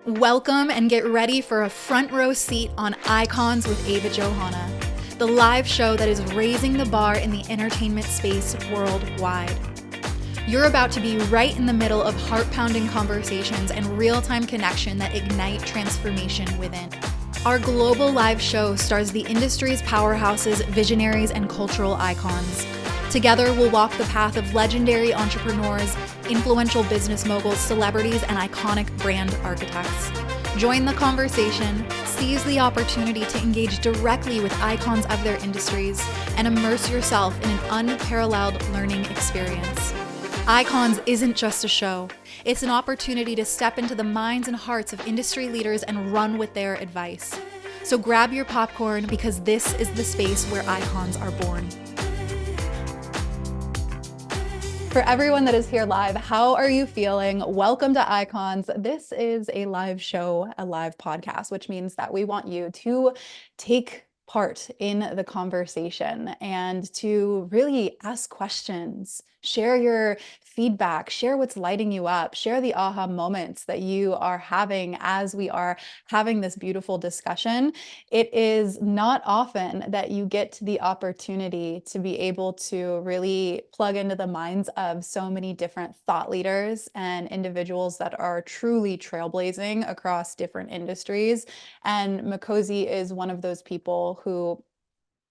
Welcome and get ready for a front row seat on Icons with Ava Johanna, the live show that is raising the bar in the entertainment space worldwide. You're about to be right in the middle of heart-pounding conversations and real-time connection that ignite transformation within. Our global live show stars the industry's powerhouses, visionaries, and cultural icons. Together, we'll walk the path of legendary entrepreneurs, influential business moguls, celebrities, and iconic brand architects. Join the conversation, seize the opportunity to engage directly with icons of their industries, and immerse yourself in an unparalleled learning experience. Icons isn't just a show. It's an opportunity to step into the minds and hearts of industry leaders and run with their advice. So grab your popcorn because this is the space where icons are born. For everyone that is here live, how are you feeling? Welcome to Icons. This is a live show, a live podcast, which means that we want you to take part in the conversation and to really ask questions, share your feedback, share what's lighting you up, share the aha moments that you are having as we are having this beautiful discussion. It is not often that you get the opportunity to be able to really plug into the minds of so many different thought leaders and individuals that are truly trailblazing across different industries. And Makhosi is one of those people who,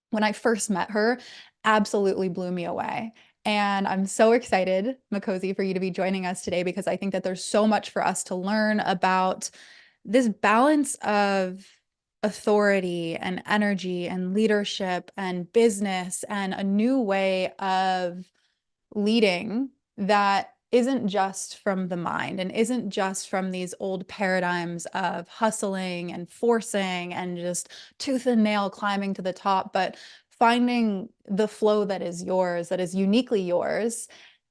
when I first met her, absolutely blew me away. And I'm so excited, Makhosi, for you to be joining us today because I think that there's so much for us to learn about this balance of authority and energy and leadership and business and a new way of leading that isn't just from the mind and isn't just from these old paradigms of hustling and forcing and just tooth and nail climbing to the top, but finding the flow that is yours, that is uniquely yours,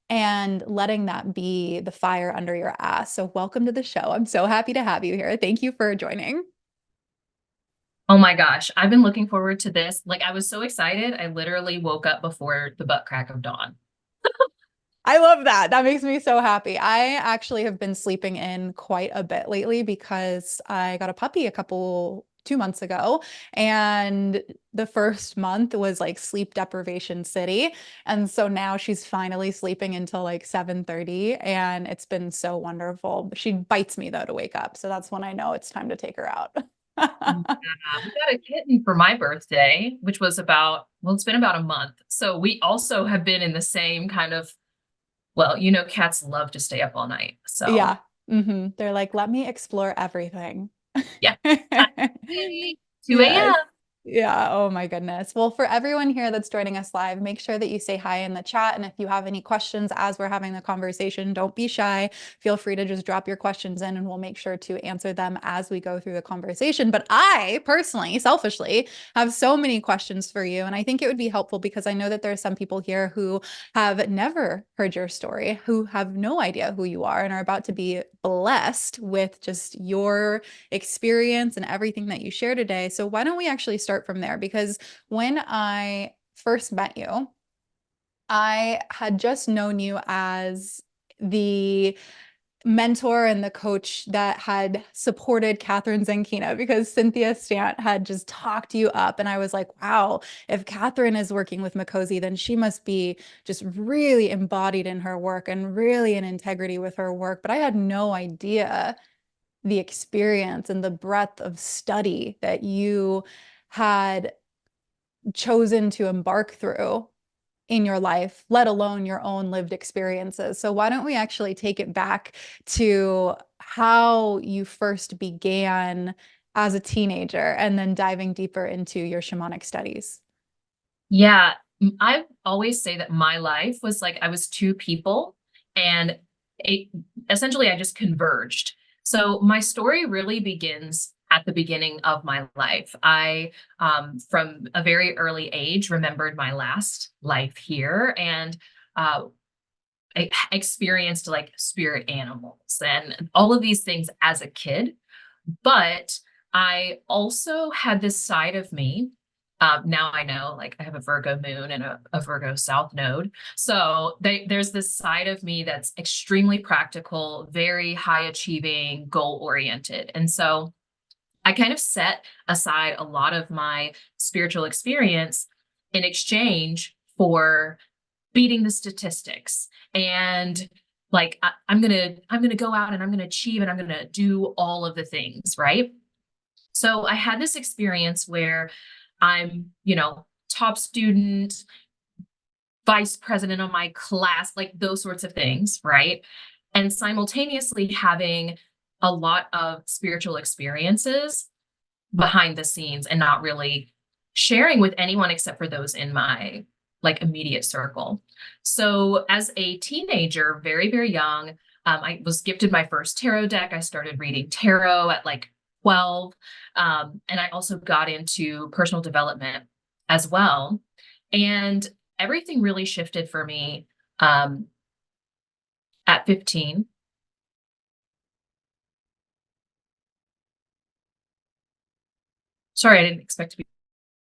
and letting that be the fire under your ass. So welcome to the show. I'm so happy to have you here. Thank you for joining. Oh my gosh, I've been looking forward to this. Like, I was so excited. I literally woke up before the butt crack of dawn. I love that. That makes me so happy. I actually have been sleeping in quite a bit lately because I got a puppy 2 months ago. And the first month was like sleep deprivation city. And so now she's finally sleeping until like 7:30. And it's been so wonderful. She bites me though to wake up. So that's when I know it's time to take her out. Yeah, we got a kitten for my birthday, which was it's been about a month. So we also have been in the same kind of, cats love to stay up all night. So Yeah. They're like, let me explore everything. yeah, time to sleep, 2 Yes. a.m. Yeah. Oh my goodness. Well, for everyone here that's joining us live, make sure that you say hi in the chat. And if you have any questions as we're having the conversation, don't be shy. Feel free to just drop your questions in and we'll make sure to answer them as we go through the conversation. But I personally, selfishly, have so many questions for you. And I think it would be helpful because I know that there are some people here who have never heard your story, who have no idea who you are and are about to be blessed with just your experience and everything that you share today. So why don't we actually start from there? Because when I first met you, I had just known you as the mentor and the coach that had supported Catherine Zankina because Cynthia Stant had just talked you up. And I was like, wow, if Catherine is working with Makhosi, then she must be just really embodied in her work and really in integrity with her work. But I had no idea the experience and the breadth of study that you had chosen to embark through in your life, let alone your own lived experiences. So why don't we actually take it back to how you first began as a teenager and then diving deeper into your shamanic studies? Yeah, I always say that my life was like I was two people, and it, essentially I just converged. So my story really begins at the beginning of my life. I, from a very early age, remembered my last life here, and I experienced like spirit animals and all of these things as a kid. But I also had this side of me Now I know, like, I have a Virgo moon and a Virgo South node. So there's this side of me that's extremely practical, very high achieving, goal oriented. And so I kind of set aside a lot of my spiritual experience in exchange for beating the statistics and like I'm gonna go out and I'm gonna achieve and I'm gonna do all of the things, right? So I had this experience where I'm, top student, vice president of my class, like those sorts of things, right? And simultaneously having a lot of spiritual experiences behind the scenes and not really sharing with anyone except for those in my like immediate circle. So as a teenager, very, very young, I was gifted my first tarot deck. I started reading tarot at like 12. And I also got into personal development as well. And everything really shifted for me at 15. Sorry, I didn't expect to be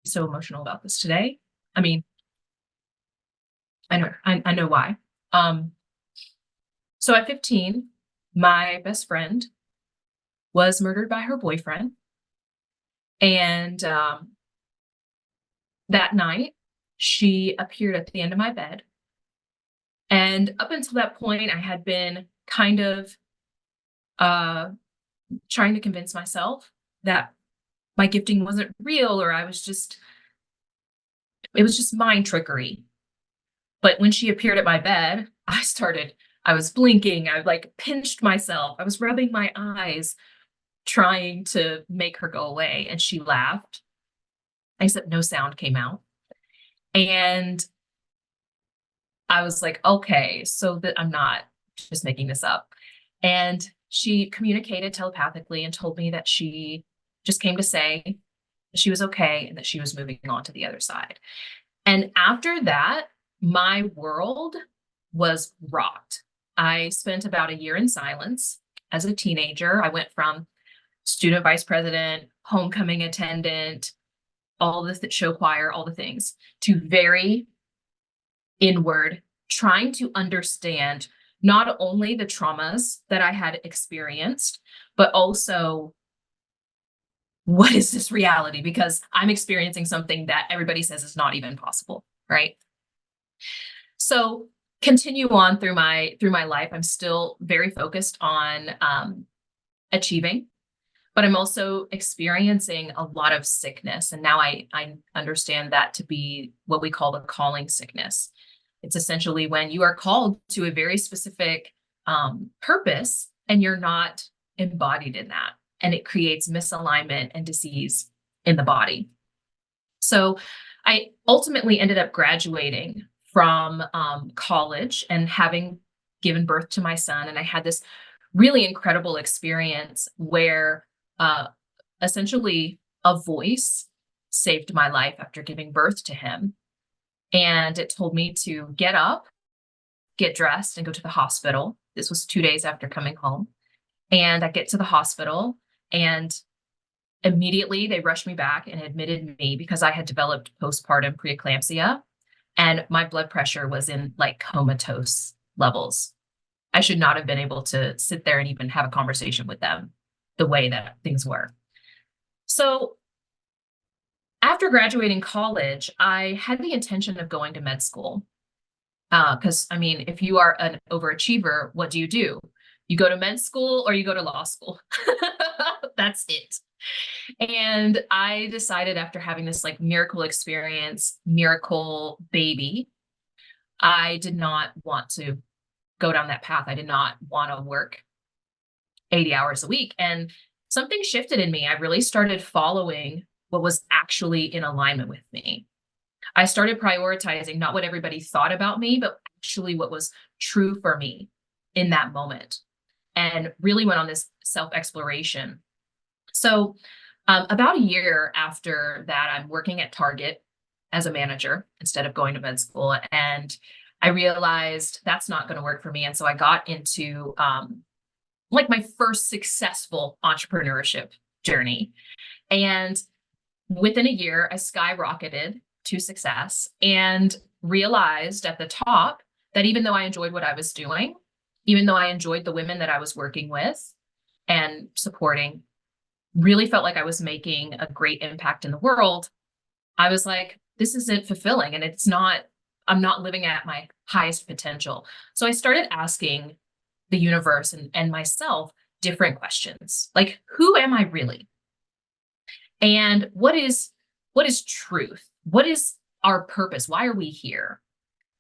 so emotional about this today. I mean, I know why. Um, so at 15, my best friend was murdered by her boyfriend. And that night, she appeared at the end of my bed. And up until that point, I had been kind of uh, trying to convince myself that my gifting wasn't real, or it was just mind trickery. But when she appeared at my bed, I was blinking. I like pinched myself. I was rubbing my eyes, trying to make her go away. And she laughed, except no sound came out. And I was like, okay, so that I'm not just making this up. And she communicated telepathically and told me that she just came to say that she was okay and that she was moving on to the other side. And after that, my world was rocked. I spent about a year in silence as a teenager. I went from student vice president, homecoming attendant, all the show choir, all the things, to very inward, trying to understand not only the traumas that I had experienced, but also what is this reality? Because I'm experiencing something that everybody says is not even possible, right? So continue on through my life. I'm still very focused on achieving, but I'm also experiencing a lot of sickness. And now I understand that to be what we call the calling sickness. It's essentially when you are called to a very specific purpose and you're not embodied in that. And it creates misalignment and disease in the body. So I ultimately ended up graduating from college and having given birth to my son. And I had this really incredible experience where essentially a voice saved my life after giving birth to him. And it told me to get up, get dressed, and go to the hospital. This was 2 days after coming home. And I get to the hospital, and immediately they rushed me back and admitted me because I had developed postpartum preeclampsia and my blood pressure was in like comatose levels. I should not have been able to sit there and even have a conversation with them the way that things were. So after graduating college, I had the intention of going to med school. Because I mean, if you are an overachiever, what do? You go to med school or you go to law school. That's it. And I decided after having this like miracle experience, miracle baby, I did not want to go down that path. I did not want to work 80 hours a week. And something shifted in me. I really started following what was actually in alignment with me. I started prioritizing not what everybody thought about me, but actually what was true for me in that moment, and really went on this self-exploration. So about a year after that, I'm working at Target as a manager instead of going to med school. And I realized that's not going to work for me. And so I got into like my first successful entrepreneurship journey. And within a year, I skyrocketed to success and realized at the top that even though I enjoyed what I was doing, even though I enjoyed the women that I was working with and supporting, really felt like I was making a great impact in the world, I was like, this isn't fulfilling and I'm not living at my highest potential. So I started asking the universe and myself different questions like, who am I really? And what is truth? What is our purpose? Why are we here?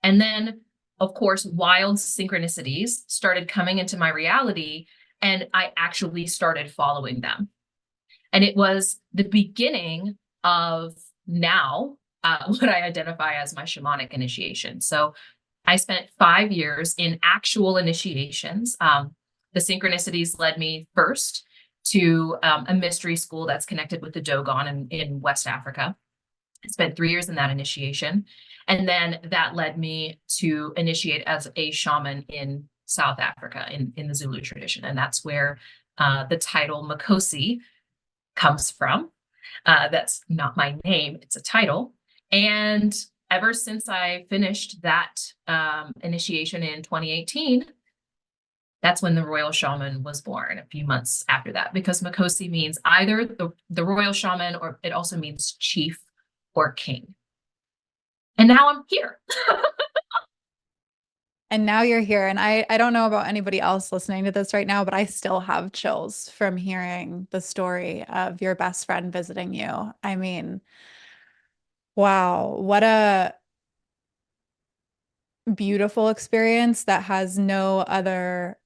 And then, of course, wild synchronicities started coming into my reality, and I actually started following them. And it was the beginning of now what I identify as my shamanic initiation. So I spent 5 years in actual initiations. The synchronicities led me first to a mystery school that's connected with the Dogon in West Africa. I spent 3 years in that initiation. And then that led me to initiate as a shaman in South Africa in the Zulu tradition. And that's where the title Makhosi comes from. That's not my name, it's a title. And ever since I finished that initiation in 2018, that's when the royal shaman was born, a few months after that, because Makhosi means either the royal shaman, or it also means chief or king. And now I'm here. And now you're here. And I don't know about anybody else listening to this right now, but I still have chills from hearing the story of your best friend visiting you. I mean, wow, what a beautiful experience that has no other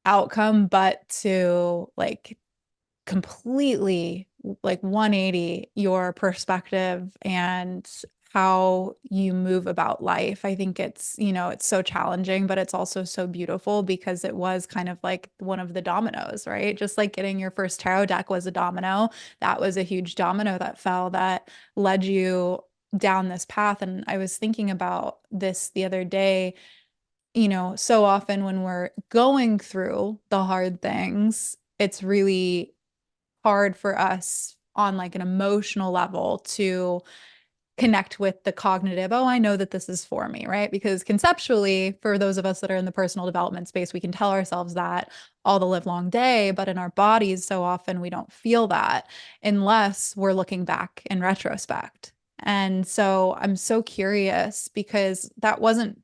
outcome but to like completely like 180 your perspective and how you move about life. I think it's, it's so challenging, but it's also so beautiful because it was kind of like one of the dominoes, right? Just like getting your first tarot deck was a domino. That was a huge domino that fell that led you down this path. And I was thinking about this the other day. So often when we're going through the hard things, it's really hard for us on like an emotional level to connect with the cognitive, oh, I know that this is for me, right? Because conceptually, for those of us that are in the personal development space, we can tell ourselves that all the live long day, but in our bodies, so often we don't feel that unless we're looking back in retrospect. And so I'm so curious because that wasn't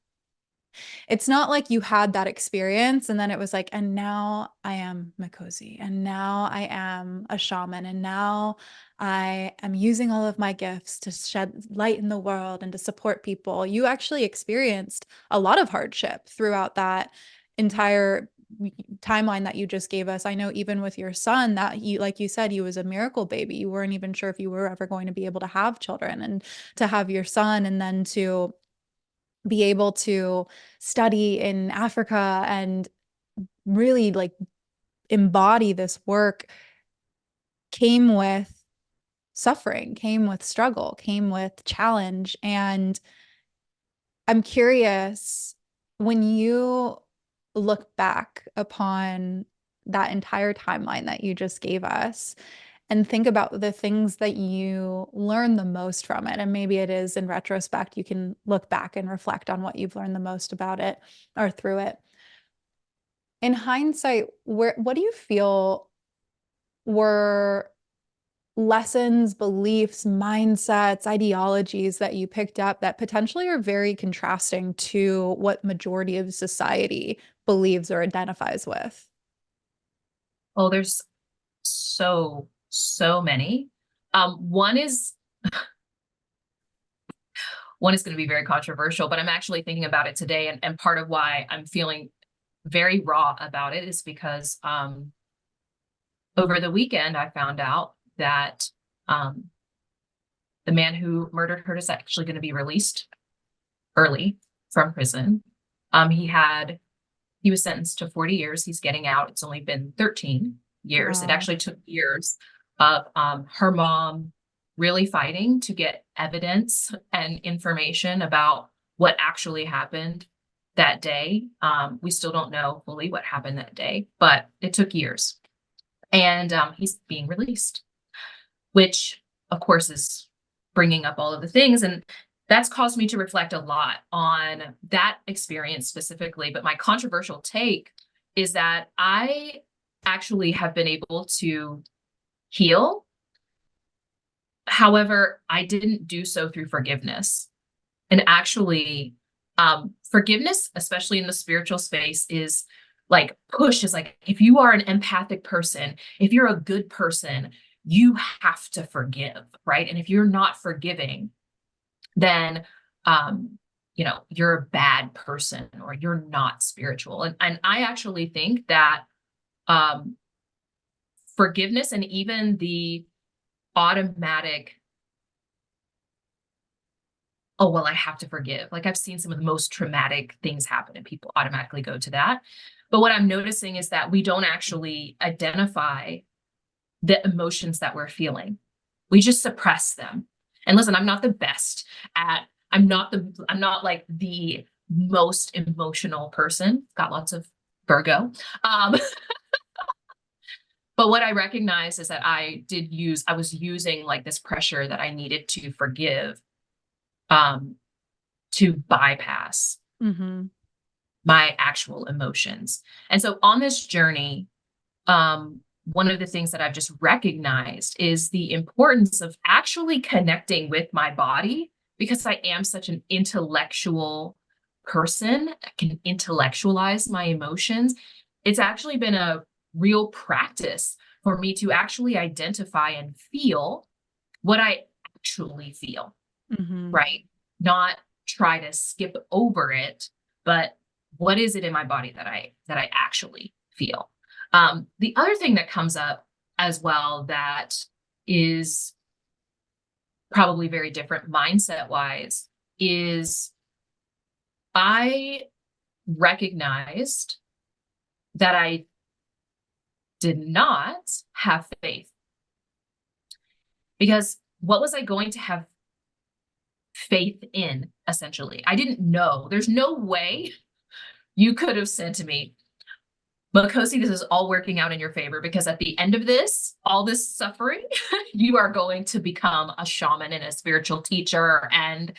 it's not like you had that experience and then it was like, and now I am Makhosi, and now I am a shaman, and now I am using all of my gifts to shed light in the world and to support people. You actually experienced a lot of hardship throughout that entire timeline that you just gave us. I know even with your son that you, like you said, he was a miracle baby. You weren't even sure if you were ever going to be able to have children, and to have your son and then to be able to study in Africa and really like embody this work came with suffering, came with struggle, came with challenge. And I'm curious, when you look back upon that entire timeline that you just gave us, and think about the things that you learn the most from it. And maybe it is in retrospect, you can look back and reflect on what you've learned the most about it or through it. In hindsight, what do you feel were lessons, beliefs, mindsets, ideologies that you picked up that potentially are very contrasting to what majority of society believes or identifies with? Oh, there's so many. One is going to be very controversial, but I'm actually thinking about it today, and part of why I'm feeling very raw about it is because over the weekend I found out that um, the man who murdered her is actually going to be released early from prison. He was sentenced to 40 years. He's getting out. It's only been 13 years. It Wow. actually took years of her mom really fighting to get evidence and information about what actually happened that day. We still don't know fully what happened that day, but it took years. And he's being released, which, of course, is bringing up all of the things. And that's caused me to reflect a lot on that experience specifically. But my controversial take is that I actually have been able to heal. However, I didn't do so through forgiveness. And actually, forgiveness, especially in the spiritual space, is like push is like, if you are an empathic person, if you're a good person, you have to forgive, right? And if you're not forgiving, then you're a bad person or you're not spiritual. And I actually think that um forgiveness and even the automatic, oh, well, I have to forgive. Like I've seen some of the most traumatic things happen and people automatically go to that. But what I'm noticing is that we don't actually identify the emotions that we're feeling. We just suppress them. And listen, I'm not the best at, I'm not like the most emotional person. Got lots of Virgo. Um, but what I recognize is that I was using like this pressure that I needed to forgive, um, to bypass Mm-hmm. my actual emotions. And so on this journey, one of the things that I've just recognized is the importance of actually connecting with my body, because I am such an intellectual person. I can intellectualize my emotions. It's actually been a real practice for me to actually identify and feel what I actually feel, Mm-hmm. right? Not try to skip over it, but what is it in my body that I actually feel? The other thing that comes up as well that is probably very different mindset wise is I recognized that I did not have faith, because what was I going to have faith in? Essentially, I didn't know. There's no way you could have said to me, Makhosi, this is all working out in your favor, because at the end of this, all this suffering, you are going to become a shaman and a spiritual teacher. And,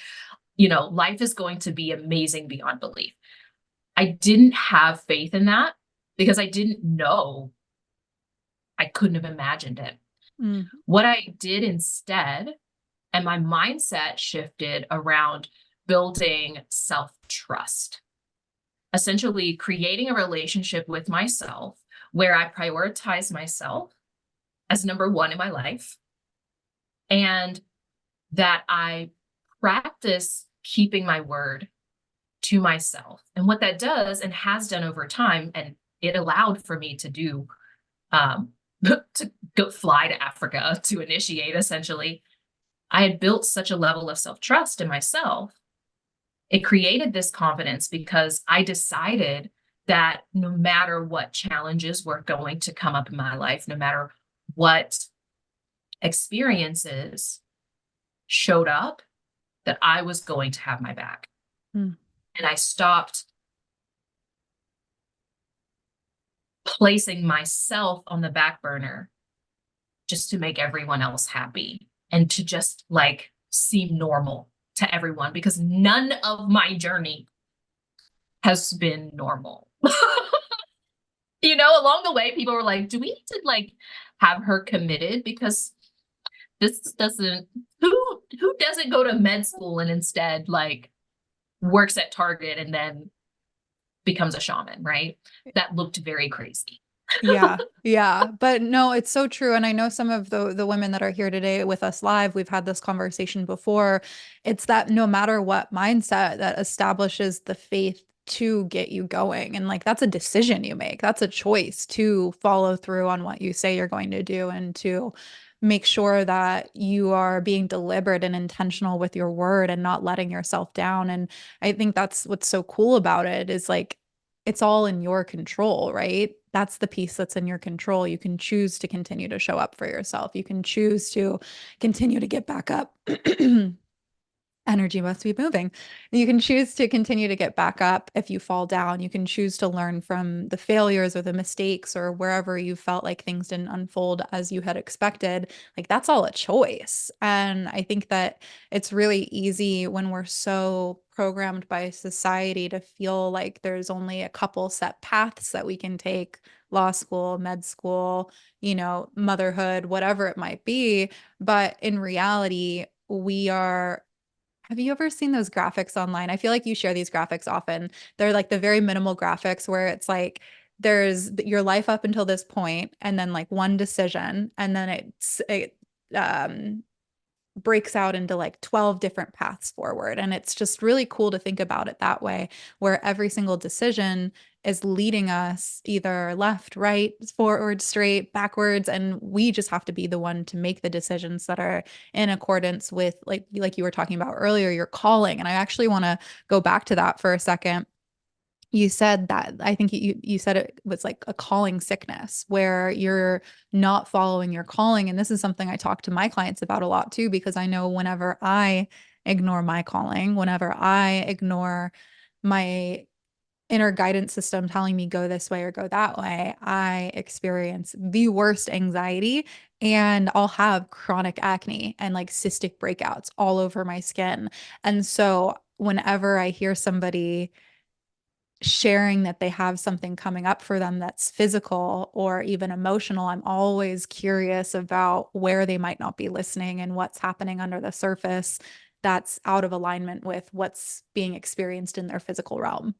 life is going to be amazing beyond belief. I didn't have faith in that because I didn't know. I couldn't have imagined it. Mm. What I did instead, and my mindset shifted around building self-trust, essentially creating a relationship with myself where I prioritize myself as number one in my life, and that I practice keeping my word to myself. And what that does and has done over time, and it allowed for me to do, to go fly to Africa to initiate, essentially, I had built such a level of self-trust in myself. It created this confidence because I decided that no matter what challenges were going to come up in my life, no matter what experiences showed up, that I was going to have my back. Mm. And I stopped placing myself on the back burner just to make everyone else happy and to just like seem normal to everyone, because none of my journey has been normal. Along the way, people were like, do we need to like have her committed? Because this doesn't, who doesn't go to med school and instead like works at Target and then becomes a shaman, right? That looked very crazy. Yeah, yeah. But no, it's so true. And I know some of the women that are here today with us live, we've had this conversation before. It's that no matter what mindset that establishes the faith to get you going. And like that's a decision you make. That's a choice to follow through on what you say you're going to do and to make sure that you are being deliberate and intentional with your word and not letting yourself down. And I think that's what's so cool about it is like it's all in your control, right? That's the piece that's in your control. You can choose to continue to show up for yourself. You can choose to continue to get back up. Energy must be moving. You can choose to continue to get back up if you fall down. You can choose to learn from the failures or the mistakes or wherever you felt like things didn't unfold as you had expected. Like that's all a choice. And I think that it's really easy when we're so programmed by society to feel like there's only a couple set paths that we can take, law school, med school, motherhood, whatever it might be. But in reality, we are have you ever seen those graphics online? I feel like you share these graphics often. They're like the very minimal graphics where it's like there's your life up until this point and then like one decision and then it um breaks out into like 12 different paths forward. And it's just really cool to think about it that way, where every single decision is leading us either left, right, forward, straight, backwards. And we just have to be the one to make the decisions that are in accordance with like you were talking about earlier, your calling. And I actually want to go back to that for a second. You said that I think you said it was like a calling sickness where you're not following your calling. And this is something I talk to my clients about a lot too, because I know whenever I ignore my calling, whenever I ignore my inner guidance system telling me go this way or go that way, I experience the worst anxiety and I'll have chronic acne and like cystic breakouts all over my skin. And so whenever I hear somebody sharing that they have something coming up for them that's physical or even emotional, I'm always curious about where they might not be listening and what's happening under the surface that's out of alignment with what's being experienced in their physical realm.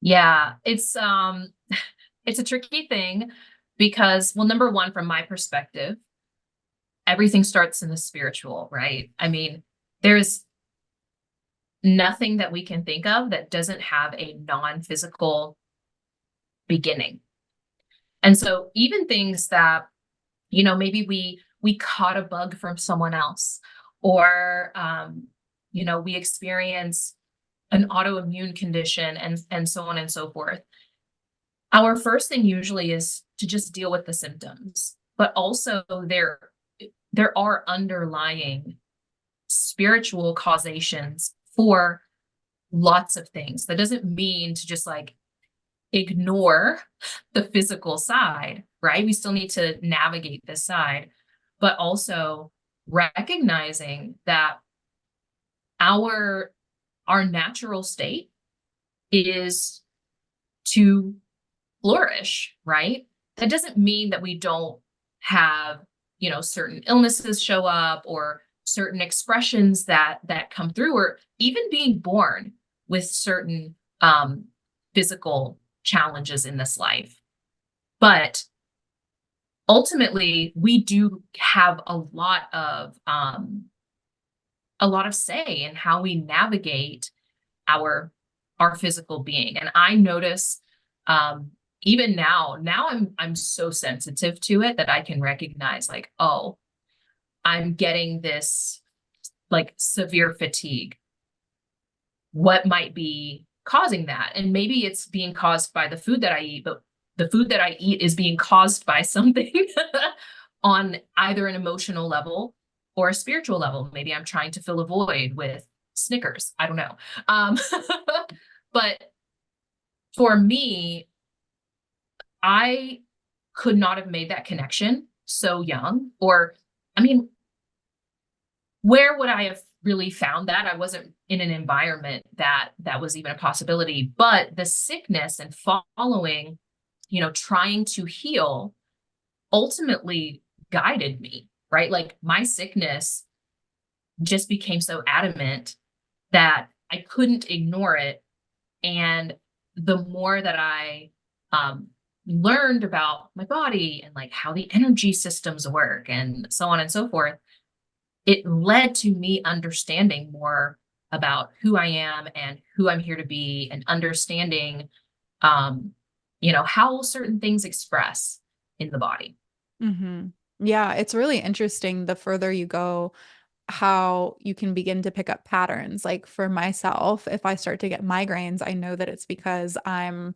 Yeah, it's a tricky thing because, well, number one, from my perspective, everything starts in the spiritual, right? I mean, there's nothing that we can think of that doesn't have a non-physical beginning. And so even things that, maybe we caught a bug from someone else, or we experience an autoimmune condition and so on and so forth. Our first thing usually is to just deal with the symptoms, but also there are underlying spiritual causations for lots of things. That doesn't mean to just like ignore the physical side, right? We still need to navigate this side, but also recognizing that our our natural state is to flourish, right? That doesn't mean that we don't have, certain illnesses show up or certain expressions that come through, or even being born with certain physical challenges in this life. But ultimately, we do have a lot of say in how we navigate our our physical being. And I notice even now I'm so sensitive to it that I can recognize like, oh, I'm getting this like severe fatigue. What might be causing that? And maybe it's being caused by the food that I eat, but the food that I eat is being caused by something on either an emotional level or a spiritual level. Maybe I'm trying to fill a void with Snickers. I don't know. Um, but for me, I could not have made that connection so young. Or, I mean, where would I have really found that? I wasn't in an environment that was even a possibility. But the sickness and following, trying to heal ultimately guided me, right? Like my sickness just became so adamant that I couldn't ignore it. And the more that I learned about my body and like how the energy systems work and so on and so forth, it led to me understanding more about who I am and who I'm here to be, and understanding, how certain things express in the body. Hmm. Yeah, it's really interesting the further you go, how you can begin to pick up patterns. Like for myself, if I start to get migraines, I know that it's because I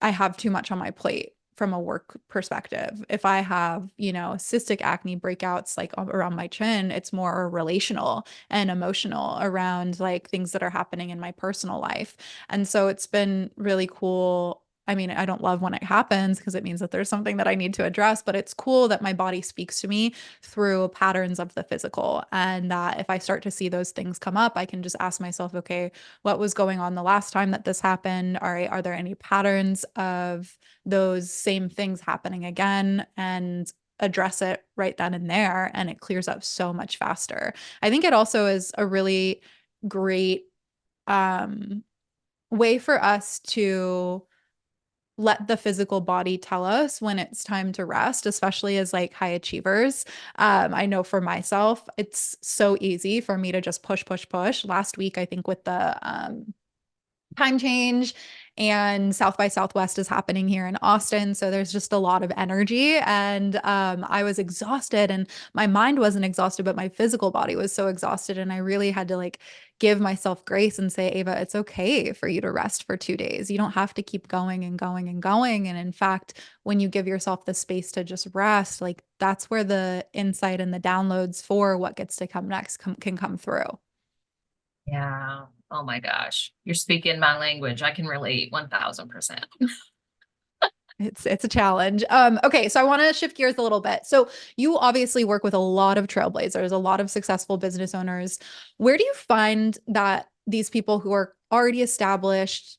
have too much on my plate from a work perspective. If I have, cystic acne breakouts like around my chin, it's more relational and emotional around like things that are happening in my personal life. And so it's been really cool. I mean, I don't love when it happens because it means that there's something that I need to address, but it's cool that my body speaks to me through patterns of the physical. And that if I start to see those things come up, I can just ask myself, okay, what was going on the last time that this happened? All right, are there any patterns of those same things happening again? And address it right then and there, and it clears up so much faster. I think it also is a really great way for us to let the physical body tell us when it's time to rest, especially as like high achievers. I know for myself, it's so easy for me to just push, push, push. Last week, I think with the time change and South by Southwest is happening here in Austin. So there's just a lot of energy. And I was exhausted and my mind wasn't exhausted, but my physical body was so exhausted. And I really had to like give myself grace and say, Ava, it's okay for you to rest for 2 days. You don't have to keep going and going and going. And in fact, when you give yourself the space to just rest, like that's where the insight and the downloads for what gets to come next can come through. Yeah. Oh my gosh. You're speaking my language. I can relate 1000%. It's a challenge. Okay, so I want to shift gears a little bit. So you obviously work with a lot of trailblazers, a lot of successful business owners. Where do you find that these people who are already established,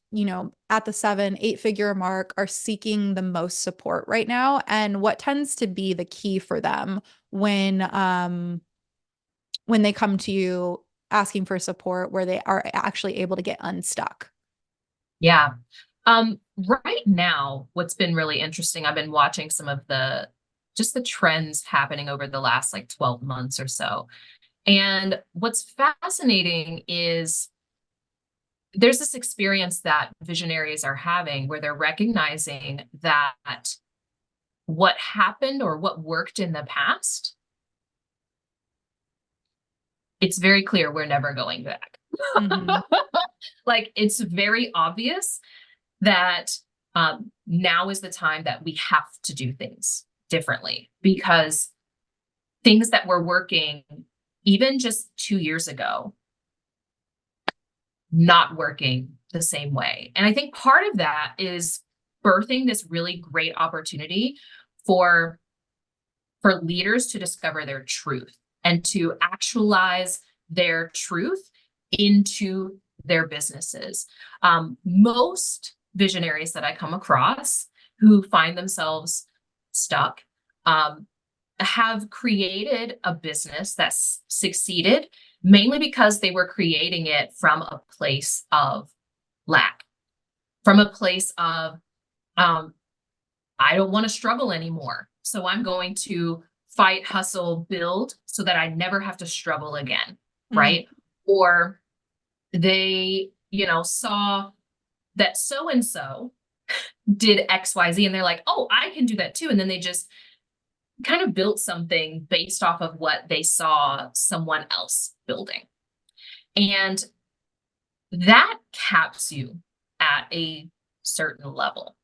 at the 7, 8 figure mark are seeking the most support right now? And what tends to be the key for them when they come to you asking for support where they are actually able to get unstuck? Yeah. Right now, what's been really interesting, I've been watching some of just the trends happening over the last like 12 months or so. And what's fascinating is there's this experience that visionaries are having where they're recognizing that what happened or what worked in the past, it's very clear we're never going back. Mhm. Like it's very obvious that now is the time that we have to do things differently because things that were working even just 2 years ago, not working the same way. And I think part of that is birthing this really great opportunity for leaders to discover their truth and to actualize their truth into their businesses. Most visionaries that I come across who find themselves stuck have created a business that's succeeded mainly because they were creating it from a place of lack, from a place of, I don't want to struggle anymore. So I'm going to fight, hustle, build so that I never have to struggle again. Mhm. Right. Or they, saw that so and so did XYZ and they're like, oh, I can do that too. And then they just kind of built something based off of what they saw someone else building. And that caps you at a certain level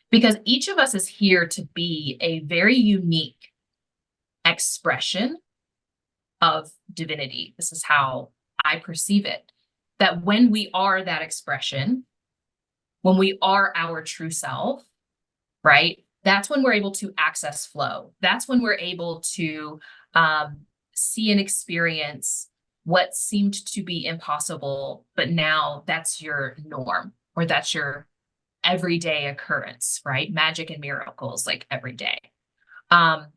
because each of us is here to be a very unique expression of divinity. This is how I perceive it. That when we are that expression, when we are our true self, right? That's when we're able to access flow. That's when we're able to see and experience what seemed to be impossible, but now that's your norm or that's your everyday occurrence, right? Magic and miracles like every day. Um,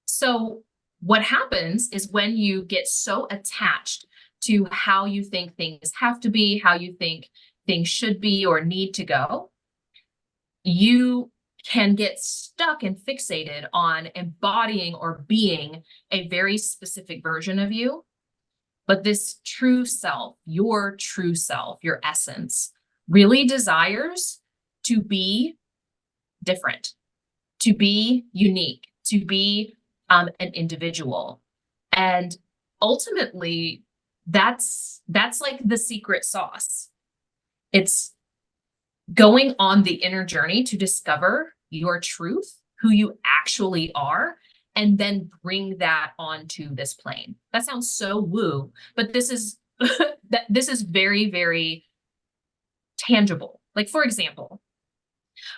so what happens is when you get so attached to how you think things have to be, how you think things should be or need to go, you can get stuck and fixated on embodying or being a very specific version of you. But this true self, your essence, really desires to be different, to be unique, to be an individual. And ultimately, that's like the secret sauce. It's going on the inner journey to discover your truth, who you actually are, and then bring that onto this plane. That sounds so woo, but this is this is very, very tangible. Like, for example,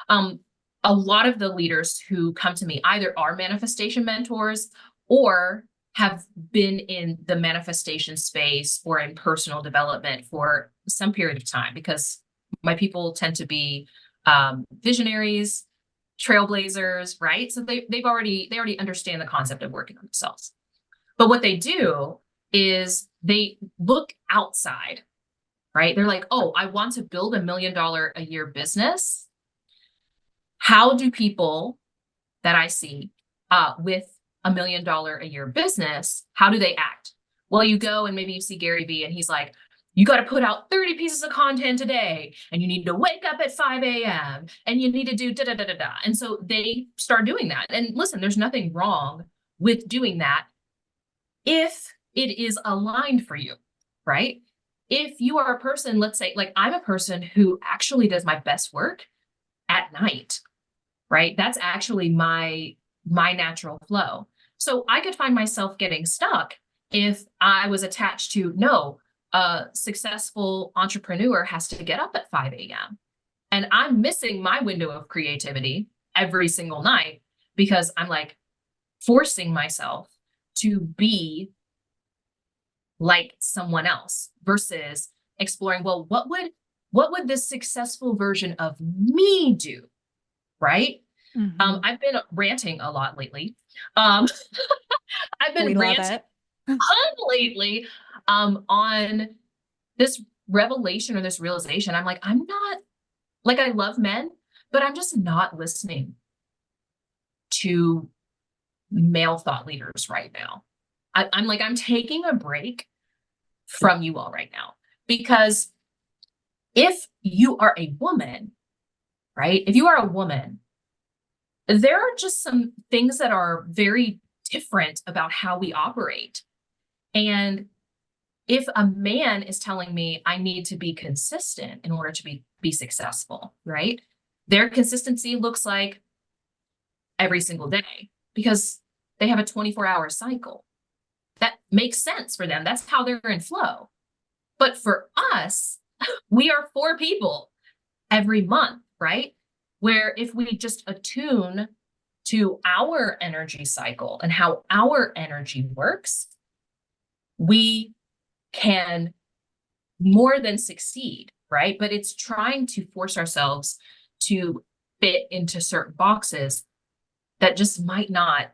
um, a lot of the leaders who come to me either are manifestation mentors or have been in the manifestation space or in personal development for some period of time, because my people tend to be visionaries, trailblazers, right? So they already understand the concept of working on themselves. But what they do is they look outside, right? They're like, oh, I want to build $1 million a year business. How do people that I see with $1 million a year business, how do they act? Well, you go and maybe you see Gary Vee and he's like, you got to put out 30 pieces of content a day, and you need to wake up at 5 a.m. and you need to do da da da da da. And so they start doing that. And listen, there's nothing wrong with doing that if it is aligned for you, right? If you are a person, let's say, like I'm a person who actually does my best work at night, right? That's actually my natural flow. So I could find myself getting stuck if I was attached to, no, a successful entrepreneur has to get up at 5 a.m. And I'm missing my window of creativity every single night because I'm like forcing myself to be like someone else versus exploring, well, what would this successful version of me do? Right? Mm-hmm. I've been ranting a lot lately. Um, I've We been love ranting it. lately on this revelation or this realization. I'm like, I'm not like I love men, but I'm just not listening to male thought leaders right now. I'm like, I'm taking a break from you all right now because if you are a woman, right? If you are a woman, there are just some things that are very different about how we operate. And if a man is telling me I need to be consistent in order to be successful, right? Their consistency looks like every single day because they have a 24-hour cycle. That makes sense for them. That's how they're in flow. But for us, we are 4 people every month, right? Where if we just attune to our energy cycle and how our energy works, we can more than succeed, right? But it's trying to force ourselves to fit into certain boxes that just might not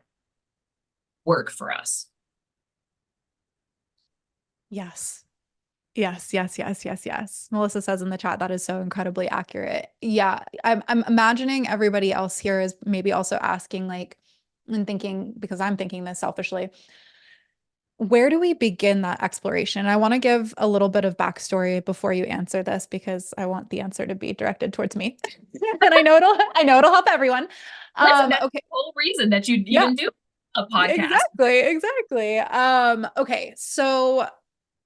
work for us. Yes. Yes, yes, yes, yes, yes. Melissa says in the chat that is so incredibly accurate. Yeah, I'm imagining everybody else here is maybe also asking like and thinking because I'm thinking this selfishly. Where do we begin that exploration? I want to give a little bit of backstory before you answer this because I want the answer to be directed towards me. And I know it'll help everyone. Listen, that's Okay. the whole reason that you Yeah, even do a podcast. exactly, exactly. Okay, so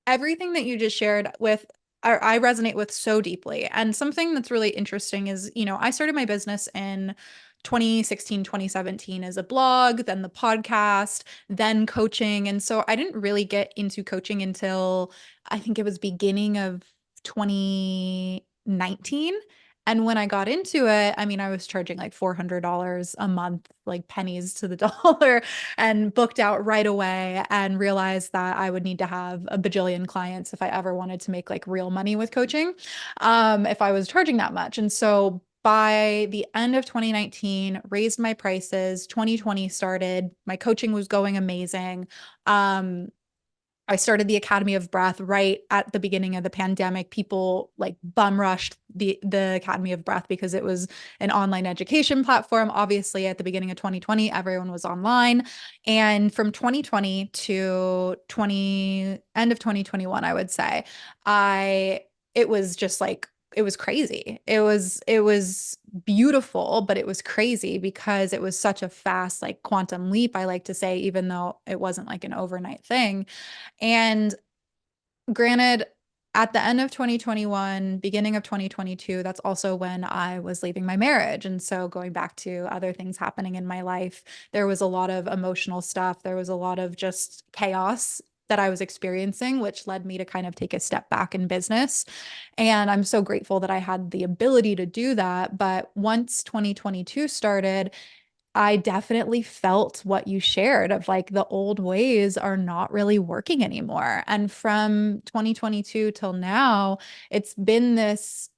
everything that you just shared with I resonate with so deeply. And something that's really interesting is, I started my business in 2016, 2017 as a blog, then the podcast, then coaching. And so I didn't really get into coaching until I think it was beginning of 2019. And when I got into it, I mean, I was charging like $400 a month, like pennies to the dollar, and booked out right away and realized that I would need to have a bajillion clients if I ever wanted to make like real money with coaching, if I was charging that much. And so by the end of 2019, raised my prices. 2020 started. My coaching was going amazing. I started the Academy of Breath right at the beginning of the pandemic. People like bum rushed the Academy of Breath because it was an online education platform. Obviously, at the beginning of 2020, everyone was online. And from 2020 to end of 2021, I would say, it was just like it was crazy. It was beautiful, but it was crazy because it was such a fast like quantum leap, I like to say, even though it wasn't like an overnight thing. And granted, at the end of 2021, beginning of 2022, that's also when I was leaving my marriage. And so going back to other things happening in my life, there was a lot of emotional stuff. There was a lot of just chaos that I was experiencing, which led me to kind of take a step back in business. And I'm so grateful that I had the ability to do that. But once 2022 started, I definitely felt what you shared of like the old ways are not really working anymore. And from 2022 till now, it's been this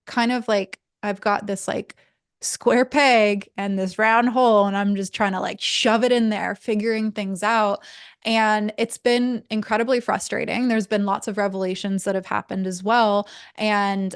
kind of like I've got this like square peg and this round hole, and I'm just trying to like shove it in there, figuring things out. And it's been incredibly frustrating. There's been lots of revelations that have happened as well, and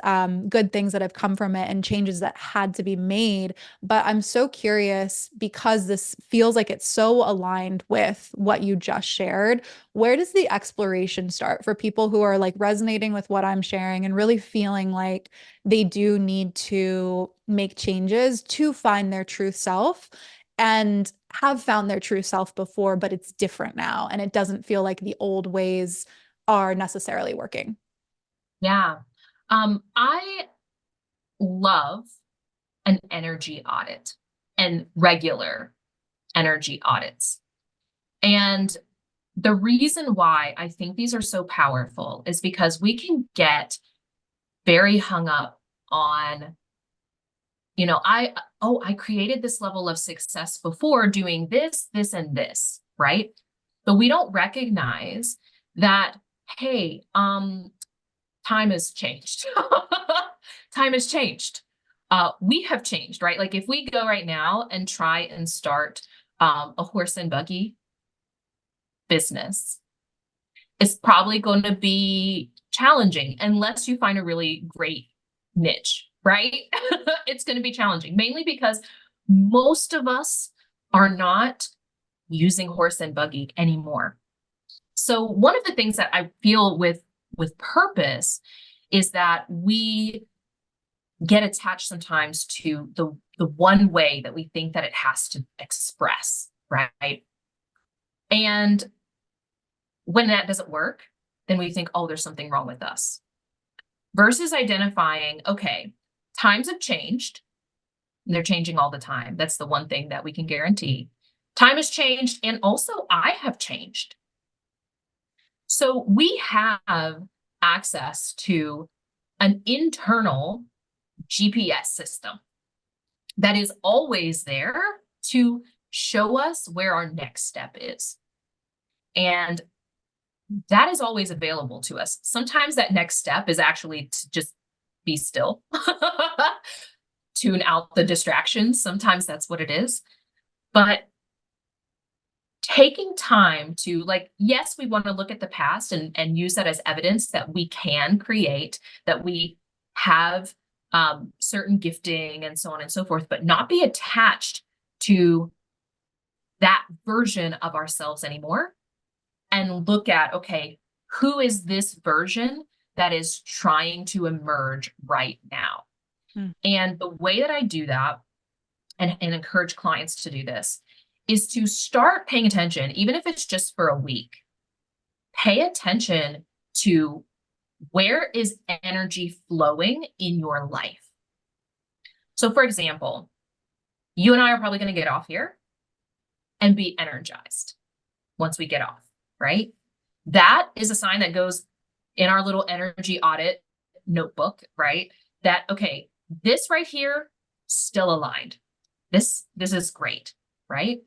good things that have come from it, and changes that had to be made. But I'm so curious because this feels like it's so aligned with what you just shared. Where does the exploration start for people who are like resonating with what I'm sharing and really feeling like they do need to make changes to find their true self and have found their true self before, but it's different now and it doesn't feel like the old ways are necessarily working? Yeah. I love an energy audit and regular energy audits. And the reason why I think these are so powerful is because we can get very hung up on, I created this level of success before doing this, this, and this, right? But we don't recognize that, hey, time has changed. Time has changed. We have changed, right? Like if we go right now and try and start a horse and buggy business, it's probably going to be challenging unless you find a really great niche, right? It's going to be challenging, mainly because most of us are not using horse and buggy anymore. So one of the things that I feel with purpose is that we get attached sometimes to the one way that we think that it has to express, right? And when that doesn't work, then we think, oh, there's something wrong with us. Versus identifying, okay, times have changed. They're changing all the time. That's the one thing that we can guarantee. Time has changed, and also I have changed. So we have access to an internal GPS system that is always there to show us where our next step is. And that is always available to us. Sometimes that next step is actually to just be still, tune out the distractions. Sometimes that's what it is. But taking time to, like, yes, we want to look at the past and use that as evidence that we can create, that we have certain gifting and so on and so forth, but not be attached to that version of ourselves anymore, and look at, okay, who is this version that is trying to emerge right now? Hmm. And the way that I do that and encourage clients to do this is to start paying attention, even if it's just for a week. Pay attention to where is energy flowing in your life. So, for example, you and I are probably going to get off here and be energized once we get off, right? That is a sign that goes in our little energy audit notebook, right? That, okay, this right here, still aligned. This is great, right?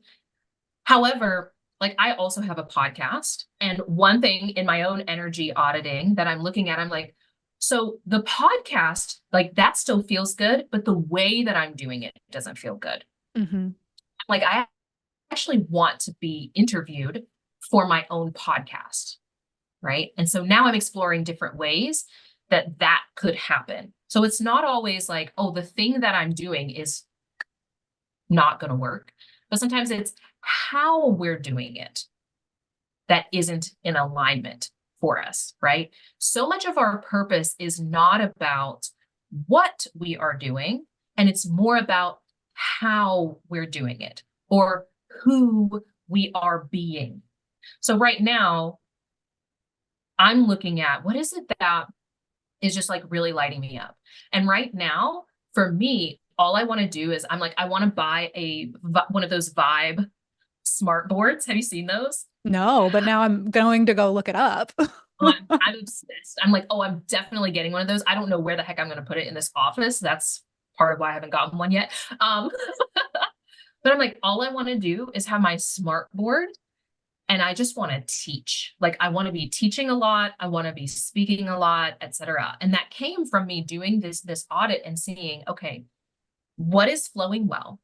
However, like I also have a podcast, and one thing in my own energy auditing that I'm looking at, I'm like, so the podcast, like that still feels good, but the way that I'm doing it doesn't feel good. Mm-hmm. Like I actually want to be interviewed for my own podcast, right? And so now I'm exploring different ways that that could happen. So it's not always like, oh, the thing that I'm doing is not going to work, but sometimes it's how we're doing it that isn't in alignment for us, right? So much of our purpose is not about what we are doing, and it's more about how we're doing it or who we are being. So right now, I'm looking at what is it that is just like really lighting me up. And right now, for me, all I want to do is I'm like, I want to buy one of those Vibe smart boards. Have you seen those? No, but now I'm going to go look it up. I'm obsessed. I'm like, oh, I'm definitely getting one of those. I don't know where the heck I'm going to put it in this office. That's part of why I haven't gotten one yet. But I'm like, all I want to do is have my smart board and I just want to teach. Like I want to be teaching a lot. I want to be speaking a lot, etc. And that came from me doing this audit and seeing, okay, what is flowing well?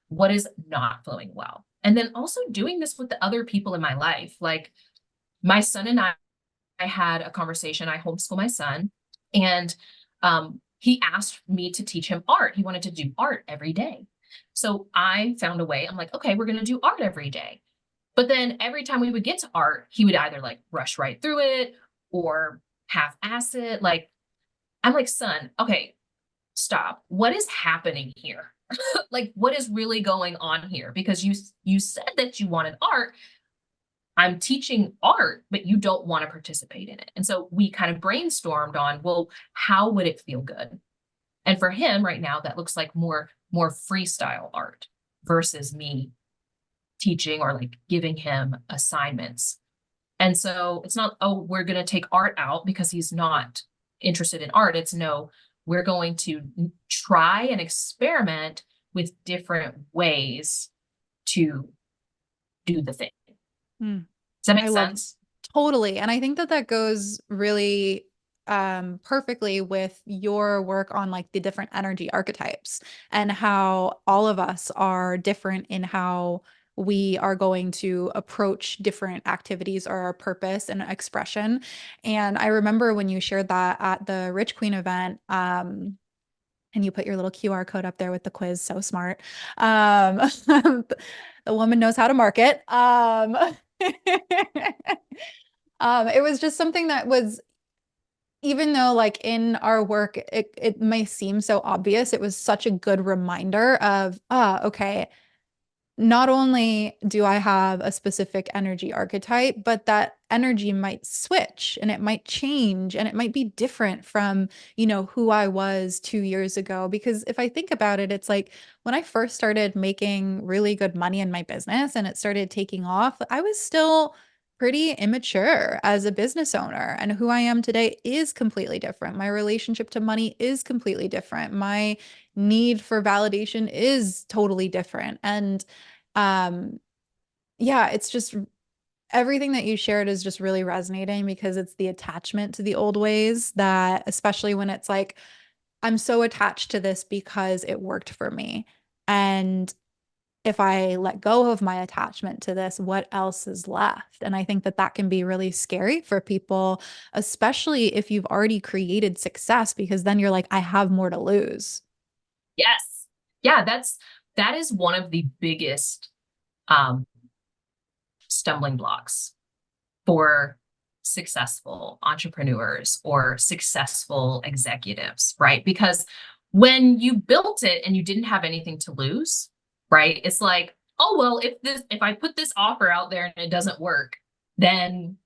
What is not flowing well? And then also doing this with the other people in my life. Like my son and I had a conversation. I homeschool my son, and he asked me to teach him art. He wanted to do art every day. So I found a way. I'm like, okay, we're going to do art every day. But then every time we would get to art, he would either like rush right through it or half-ass it. Like, I'm like, son, okay, stop. What is happening here? Like, what is really going on here? Because you said that you wanted art. I'm teaching art, but you don't want to participate in it. And so we kind of brainstormed on, well, how would it feel good? And for him right now, that looks like more freestyle art versus me teaching or like giving him assignments. And so it's not, oh, we're going to take art out because he's not interested in art. It's no, we're going to try and experiment with different ways to do the thing. Hmm. Does that make I love sense? Totally. And I think that that goes really perfectly with your work on like the different energy archetypes and how all of us are different in how we are going to approach different activities or our purpose and expression. And I remember when you shared that at the Rich Queen event, and you put your little QR code up there with the quiz, so smart. The woman knows how to market. It was just something that was, even though like in our work, it may seem so obvious, it was such a good reminder of, okay, not only do I have a specific energy archetype, but that energy might switch and it might change and it might be different from, who I was 2 years ago. Because if I think about it, it's like when I first started making really good money in my business and it started taking off, I was still pretty immature as a business owner. And who I am today is completely different. My relationship to money is completely different. My need for validation is totally different. And um, yeah, it's just everything that you shared is just really resonating because it's the attachment to the old ways that, especially when it's like, I'm so attached to this because it worked for me. And if I let go of my attachment to this, what else is left? And I think that that can be really scary for people, especially if you've already created success, because then you're like, I have more to lose. Yes. Yeah, that is one of the biggest um stumbling blocks for successful entrepreneurs or successful executives, right? Because when you built it and you didn't have anything to lose, right? It's like, oh, well, if I put this offer out there and it doesn't work, then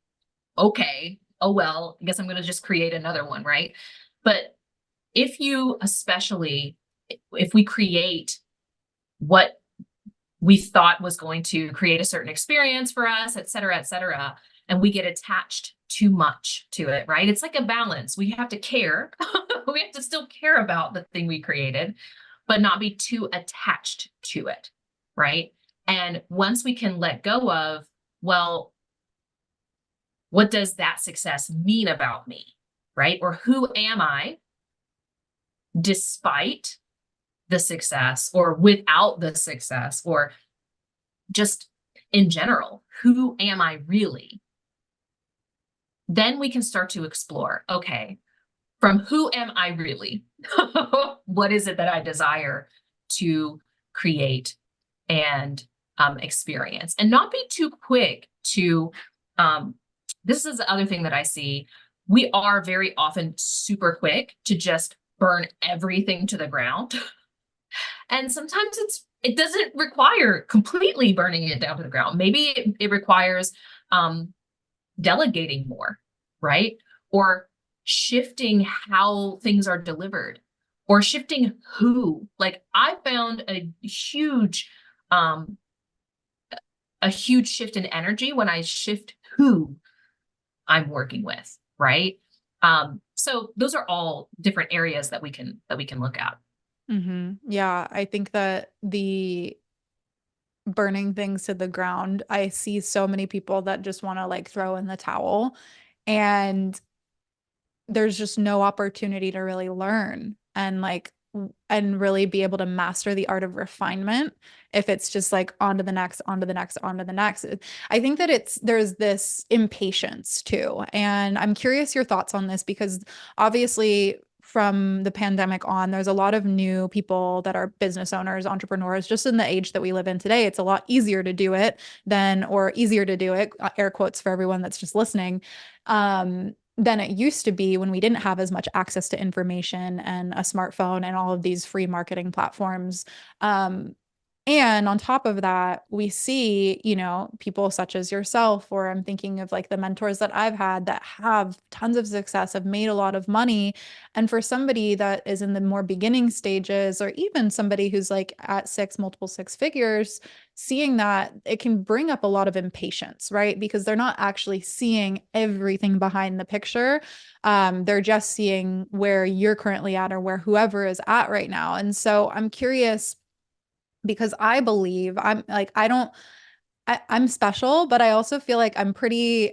okay, oh, well, I guess I'm going to just create another one, right? But if you, especially if we create what we thought was going to create a certain experience for us, et cetera, and we get attached too much to it, right? It's like a balance. We have to care. We have to still care about the thing we created, but not be too attached to it, right? And once we can let go of, well, what does that success mean about me, right? Or who am I despite the success or without the success, or just in general, who am I really? Then we can start to explore, okay, from who am I really? What is it that I desire to create and experience? And not be too quick to, this is the other thing that I see. We are very often super quick to just burn everything to the ground. And sometimes it doesn't require completely burning it down to the ground. Maybe it requires delegating more, right? Or shifting how things are delivered, or shifting who. Like I found um, a huge shift in energy when I shift who I'm working with, right? So those are all different areas that we can look at. Yeah, I think that the burning things to the ground, I see so many people that just want to like throw in the towel, and there's just no opportunity to really learn and like and really be able to master the art of refinement if it's just like on to the next, on to the next, on to the next. I think that there's this impatience too. And I'm curious your thoughts on this because obviously from the pandemic on, there's a lot of new people that are business owners, entrepreneurs, just in the age that we live in today. It's a lot easier to do it than, or easier to do it, air quotes for everyone that's just listening, than it used to be when we didn't have as much access to information and a smartphone and all of these free marketing platforms. Um, and on top of that, we see, people such as yourself, or I'm thinking of like the mentors that I've had that have tons of success, have made a lot of money. And for somebody that is in the more beginning stages, or even somebody who's like at multiple six figures, seeing that it can bring up a lot of impatience, right? Because they're not actually seeing everything behind the picture. They're just seeing where you're currently at or where whoever is at right now. And so I'm curious because I believe I'm like, I'm special, but I also feel like I'm pretty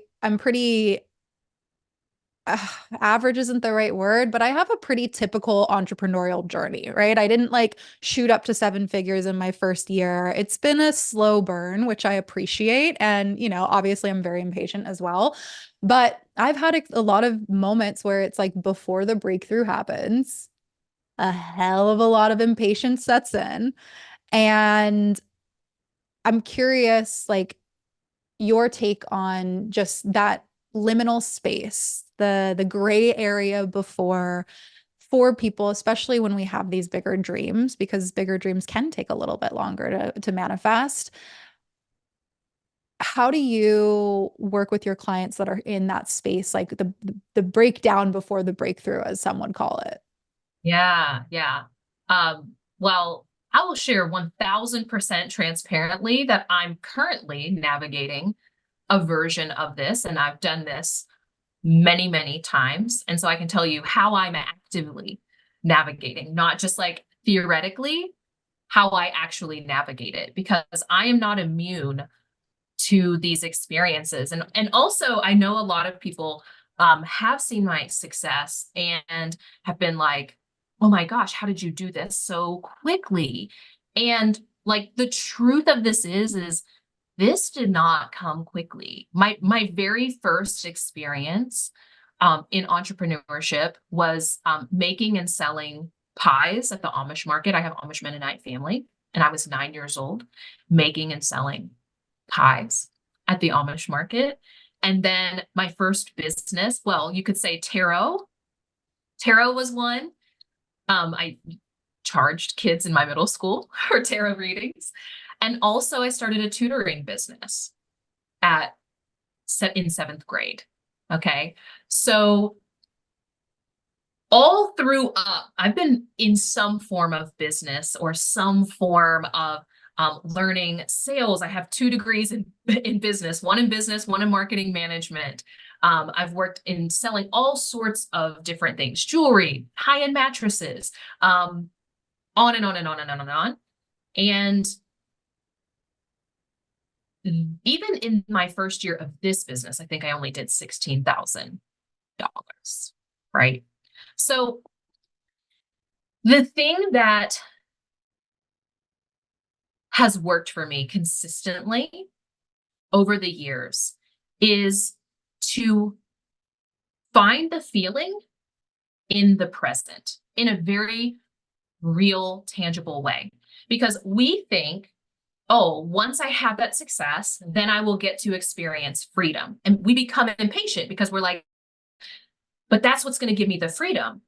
average isn't the right word, but I have a pretty typical entrepreneurial journey, right? I didn't like shoot up to seven figures in my first year. It's been a slow burn, which I appreciate. And, obviously I'm very impatient as well. But I've had a lot of moments where it's like before the breakthrough happens, a hell of a lot of impatience sets in. And I'm curious, like, your take on just that liminal space, the gray area before for people, especially when we have these bigger dreams, because bigger dreams can take a little bit longer to manifest. How do you work with your clients that are in that space, like the breakdown before the breakthrough, as some would call it? Yeah, yeah. Well, I will share 1000% transparently that I'm currently navigating a version of this, and I've done this many, many times. And so I can tell you how I'm actively navigating, not just like theoretically, how I actually navigate it, because I am not immune to these experiences. And also I know a lot of people have seen my success and have been like, oh my gosh, how did you do this so quickly? And like the truth of this is this did not come quickly. My very first experience in entrepreneurship was making and selling pies at the Amish market. I have Amish Mennonite family, and I was 9 years old, making and selling pies at the Amish market. And then my first business, well, you could say tarot. Tarot was one. I charged kids in my middle school for tarot readings. And also I started a tutoring business at in seventh grade. Okay. So all through I've been in some form of business or some form of learning sales. I have 2 degrees in business, one in marketing management. I've worked in selling all sorts of different things, jewelry, high-end mattresses, on and on and on and on and on. And even in my first year of this business, I think I only did $16,000, right? So the thing that has worked for me consistently over the years is to find the feeling in the present in a very real, tangible way. Because we think, oh, once I have that success, then I will get to experience freedom. And we become impatient because we're like, but that's what's going to give me the freedom.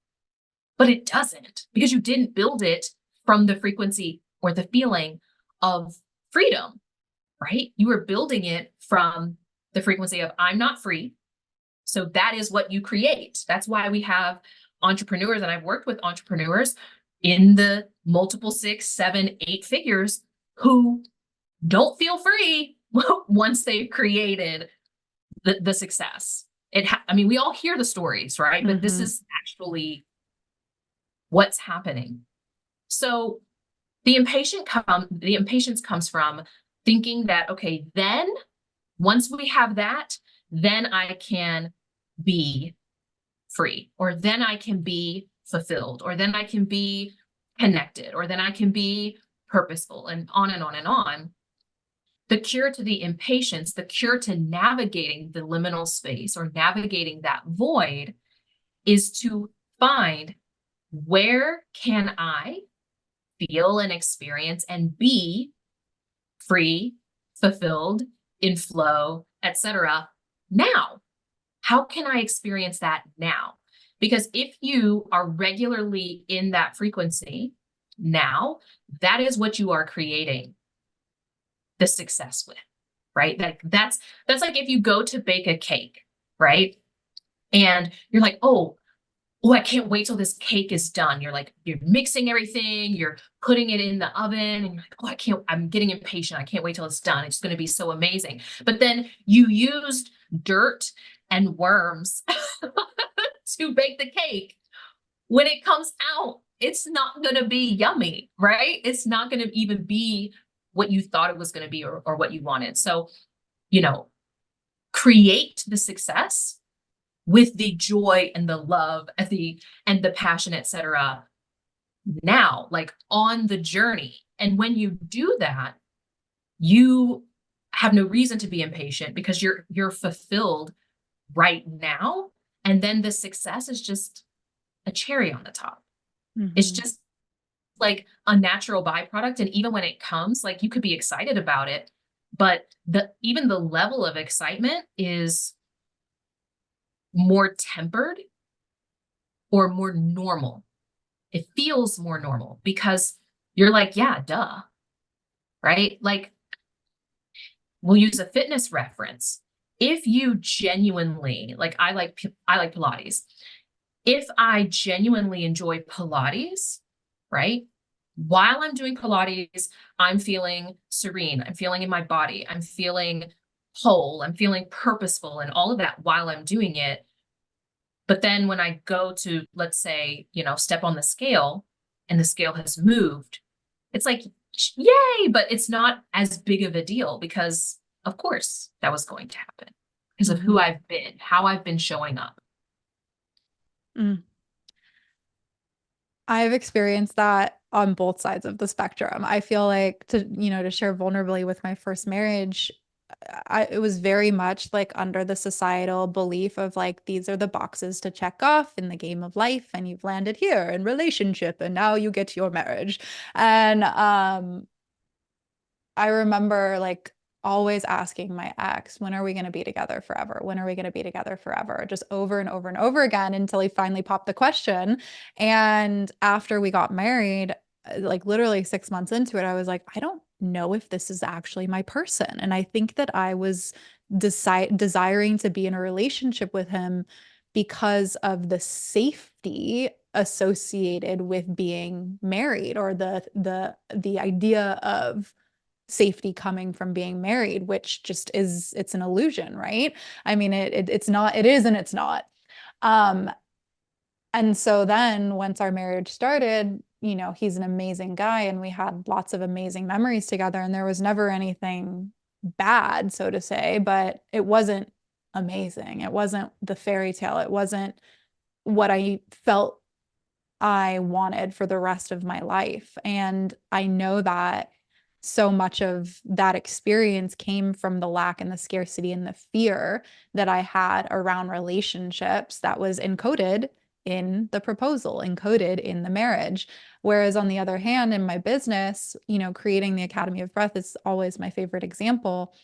But it doesn't, because you didn't build it from the frequency or the feeling of freedom, right? You were building it from the frequency of I'm not free, So that is what you create. That's why we have entrepreneurs, and I've worked with entrepreneurs in the multiple 6, 7, 8 figures who don't feel free once they've created the success. I mean, we all hear the stories, right? But this is actually what's happening. So the impatience comes from thinking that, okay, then once we have that, then I can be free, or then I can be fulfilled, or then I can be connected, or then I can be purposeful, and on and on and on. The cure to the impatience, the cure to navigating the liminal space or navigating that void is to find, where can I feel and experience and be free, fulfilled, in flow, etc. now? How can I experience that now? Because if you are regularly in that frequency now, that is what you are creating the success with, right? That's like if you go to bake a cake, right? And you're like, oh, I can't wait till this cake is done. You're mixing everything, you're putting it in the oven, and you're like, I'm getting impatient. I can't wait till it's done. It's going to be so amazing. But then you used dirt and worms to bake the cake. When it comes out, it's not going to be yummy, right? It's not going to even be what you thought it was going to be, or what you wanted. So, create the success with the joy and the love and the passion, etc. now, like on the journey. And when you do that, you have no reason to be impatient, because you're fulfilled right now. And then the success is just a cherry on the top. It's just like a natural byproduct. And even when it comes, like, you could be excited about it, but even the level of excitement is more tempered or more normal. It feels more normal because you're like, yeah, duh, right? Like, we'll use a fitness reference. If you genuinely, like, I like Pilates. If I genuinely enjoy Pilates, right? While I'm doing Pilates, I'm feeling serene. I'm feeling in my body. I'm feeling whole. I'm feeling purposeful and all of that while I'm doing it. But then when I go to, let's say, step on the scale and the scale has moved, it's like, yay, but it's not as big of a deal, because of course that was going to happen because of who I've been, how I've been showing up. I've experienced that on both sides of the spectrum. I feel like, to share vulnerably, with my first marriage, it was very much like under the societal belief of like, these are the boxes to check off in the game of life, and you've landed here in relationship, and now you get your marriage. And I remember like always asking my ex, when are we going to be together forever? When are we going to be together forever? Just over and over and over again, until he finally popped the question. And after we got married, like literally 6 months into it, I was like, I don't know if this is actually my person. And I think that I was desiring to be in a relationship with him because of the safety associated with being married, or the idea of safety coming from being married, which just it's an illusion, right? I mean, it's not, it is, and it's not. Um, and so then once our marriage started, he's an amazing guy, and we had lots of amazing memories together, and there was never anything bad, so to say, but it wasn't amazing. It wasn't the fairy tale. It wasn't what I felt I wanted for the rest of my life. And I know that so much of that experience came from the lack and the scarcity and the fear that I had around relationships, that was encoded in the proposal, encoded in the marriage. Whereas on the other hand, in my business, creating the Academy of Breath is always my favorite example.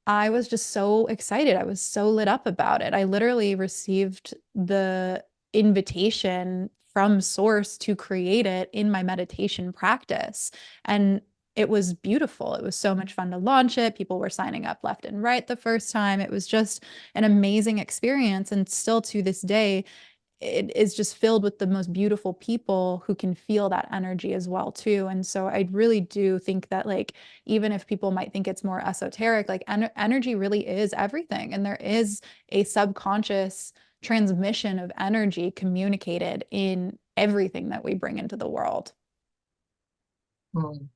I was just so excited. I was so lit up about it. I literally received the invitation from source to create it in my meditation practice. And it was beautiful. It was so much fun to launch it. People were signing up left and right the first time. It was just an amazing experience. And still to this day, it is just filled with the most beautiful people who can feel that energy as well too. And so I really do think that, like, even if people might think it's more esoteric, like energy really is everything, and there is a subconscious transmission of energy communicated in everything that we bring into the world. Mm.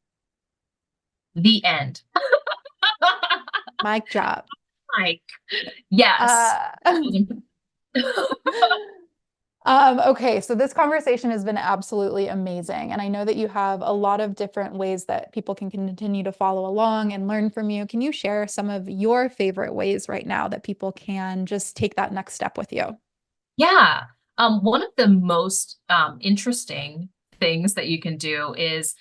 The end. Mic drop. Like, yes. uh, okay, so this conversation has been absolutely amazing. And I know that you have a lot of different ways that people can continue to follow along and learn from you. Can you share some of your favorite ways right now that people can just take that next step with you? Yeah. One of the most interesting things that you can do is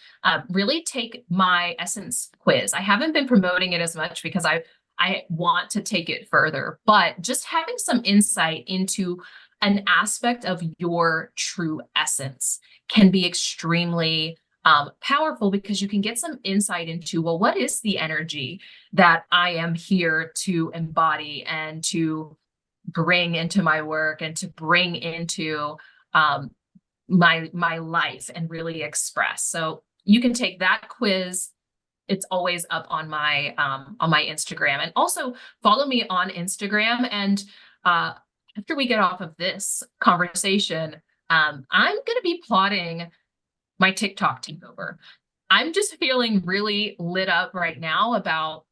really take my essence quiz. I haven't been promoting it as much because I want to take it further, but just having some insight into an aspect of your true essence can be extremely powerful, because you can get some insight into, well, what is the energy that I am here to embody and to bring into my work and to bring into um, my life and really express. So you can take that quiz. It's always up on my Instagram, and also follow me on Instagram. And after we get off of this conversation, I'm going to be plotting my TikTok takeover. I'm just feeling really lit up right now about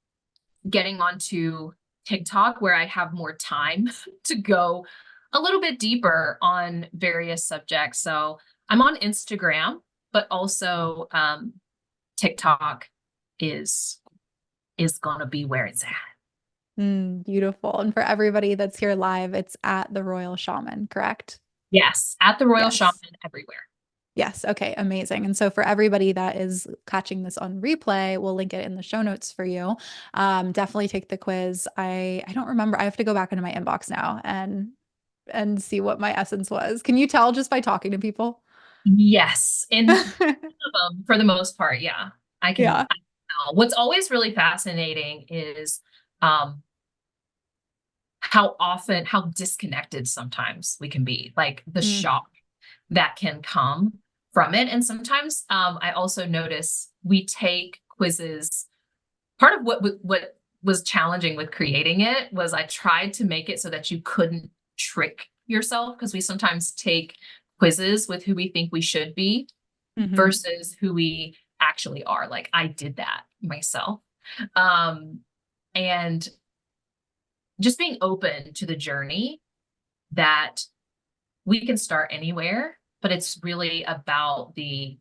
getting onto TikTok, where I have more time to go a little bit deeper on various subjects. So I'm on Instagram, but also TikTok is gonna be where it's at. Beautiful. And for everybody that's here live, it's at the Royal Shaman, correct? Yes, at the Royal Shaman Yes. everywhere. Yes. Okay. Amazing. And so for everybody that is catching this on replay, we'll link it in the show notes for you. Definitely take the quiz. I don't remember. I have to go back into my inbox now and see what my essence was. Can you tell just by talking to people? Yes, in for the most part, yeah, Yeah. I can tell. What's always really fascinating is um, how disconnected sometimes we can be, like the Mm, shock that can come from it. And sometimes I also notice we take quizzes. Part of what was challenging with creating it was I tried to make it so that you couldn't trick yourself, because we sometimes take quizzes with who we think we should be mhm. versus who we actually are. Like, I did that myself. Um, and just being open to the journey, that we can start anywhere, but it's really about the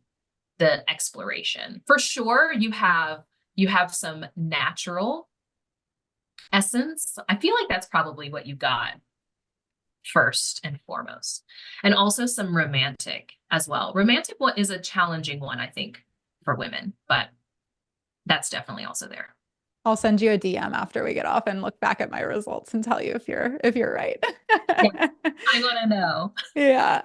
exploration. For sure, you have some natural essence. I feel like that's probably what you got first and foremost. And also some romantic as well. Romantic what is a challenging one, I think, for women, but that's definitely also there. I'll send you a DM after we get off and look back at my results and tell you if you're right. Yeah, I want to know. Yeah.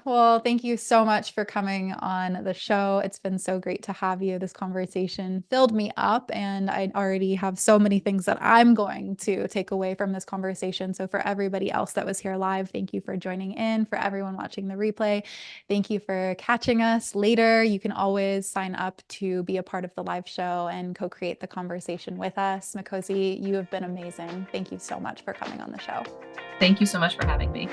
Well, thank you so much for coming on the show. It's been so great to have you. This conversation filled me up, and I already have so many things that I'm going to take away from this conversation. So for everybody else that was here live, thank you for joining in. For everyone watching the replay, thank you for catching us later. You can always sign up to be a part of the live show and co-create the conversation with us. Makhosi, you have been amazing. Thank you so much for coming on the show. Thank you so much for having me.